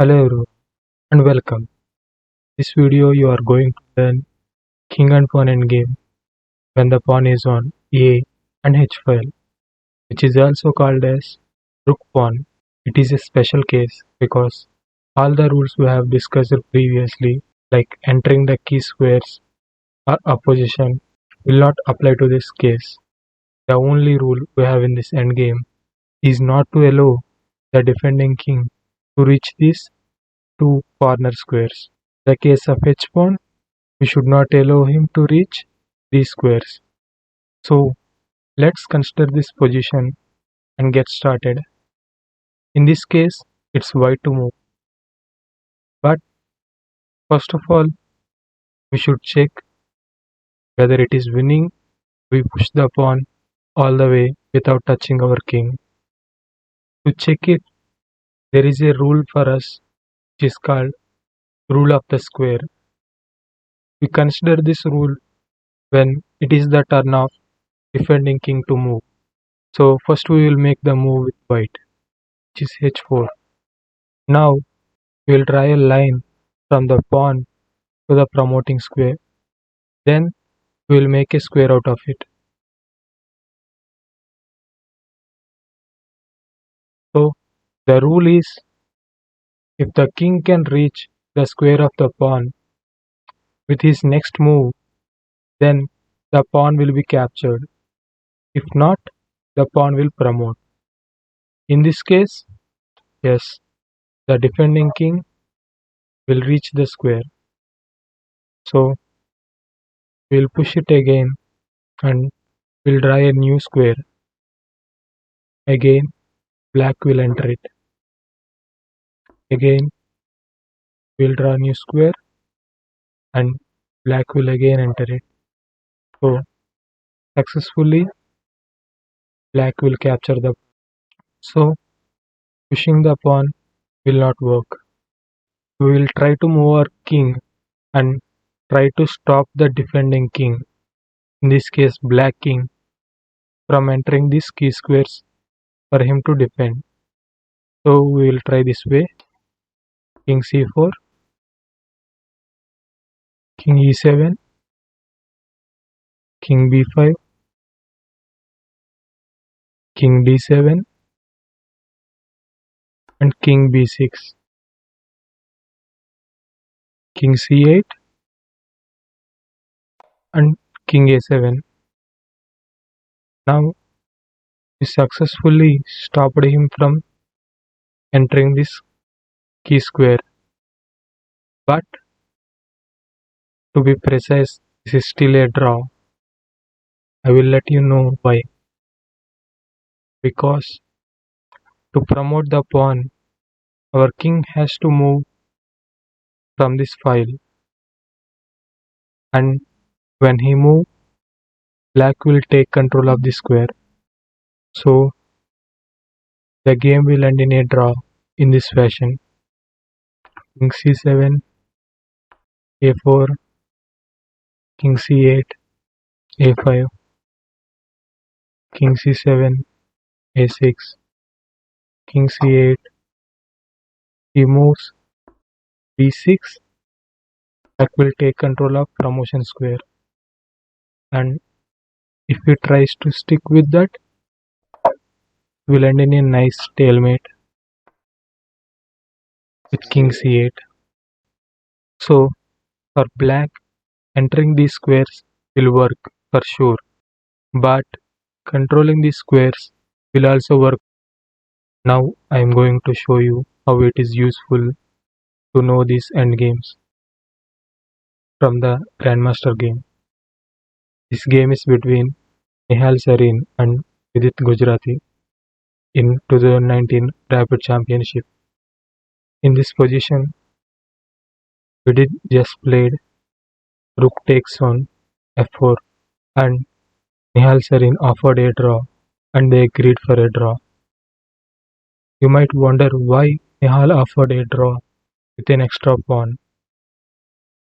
Hello everyone and welcome. This video you are going to learn king and pawn endgame when the pawn is on A and H file, which is also called as rook pawn. It is a special case because all the rules we have discussed previously, like entering the key squares or opposition, will not apply to this case. The only rule we have in this endgame is not to allow the defending king to reach these two corner squares. In the case of H pawn, we should not allow him to reach these squares. So let's consider this position and get started. In this case, it's white to move. But first of all, we should check whether it is winning. We push the pawn all the way without touching our king. To check it, there is a rule for us which is called rule of the square. We consider this rule when it is the turn of defending king to move. So first we will make the move with white, which is h4. Now we will draw a line from the pawn to the promoting square. Then we will make a square out of it. So the rule is, if the king can reach the square of the pawn with his next move, then the pawn will be captured. If not, the pawn will promote. In this case, yes, the defending king will reach the square. So we'll push it again and we'll draw a new square. Again, black will enter it. Again, we'll draw a new square and black will again enter it. So successfully black will capture the. So pushing the pawn will not work. We will try to move our king and try to stop the defending king, in this case black king, from entering these key squares for him to defend. So we will try this way. King c4, king e7, king b5, king d7 and king b6, king c8 and king a7. Now we successfully stopped him from entering this key square. But to be precise, this is still a draw. I will let you know why. Because to promote the pawn, our king has to move from this file, and when he moves, black will take control of the square. So the game will end in a draw in this fashion. King c7, a4, king c8, a5, king c7, a6, king c8, he moves b6, black will take control of promotion square, and if he tries to stick with that, will end in a nice stalemate with king c8. So for black, entering these squares will work for sure, but controlling these squares will also work. Now I am going to show you how it is useful to know these endgames from the Grandmaster game. This game is between Nihal Sarin and Vidit Gujarati in 2019 Rapid Championship. In this position, Vidit just played rook takes on f4 and Nihal Sarin offered a draw and they agreed for a draw. You might wonder why Nihal offered a draw with an extra pawn,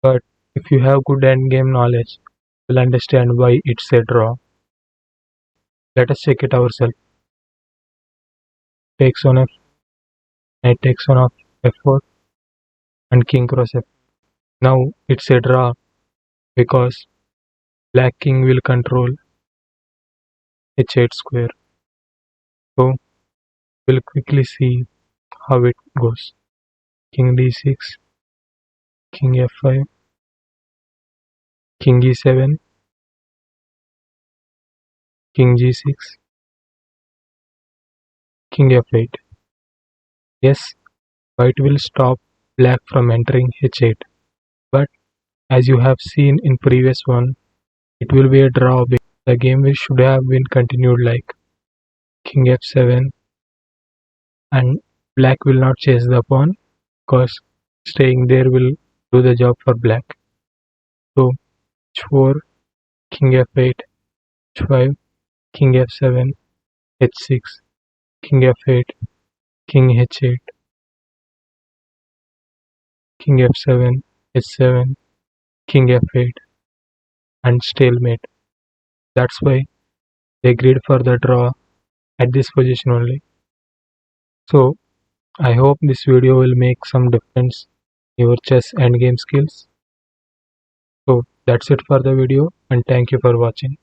but if you have good endgame knowledge, you'll understand why it's a draw. Let us check it ourselves. Takes on f, knight takes on f4, and king cross f. Now it's a draw because black king will control h8 square. So we'll quickly see how it goes. King d6, king f5, king e7, king g6, king f8. Yes, white will stop black from entering h8, but as you have seen in previous one, it will be a draw. The game should have been continued like king f7, and black will not chase the pawn because staying there will do the job for black. So h4, king f8, h5, king f7, h6, king f8, king h8, king f7, h7, king f8, and stalemate. That's why they agreed for the draw at this position only. So I hope this video will make some difference in your chess endgame skills. So that's it for the video, and thank you for watching.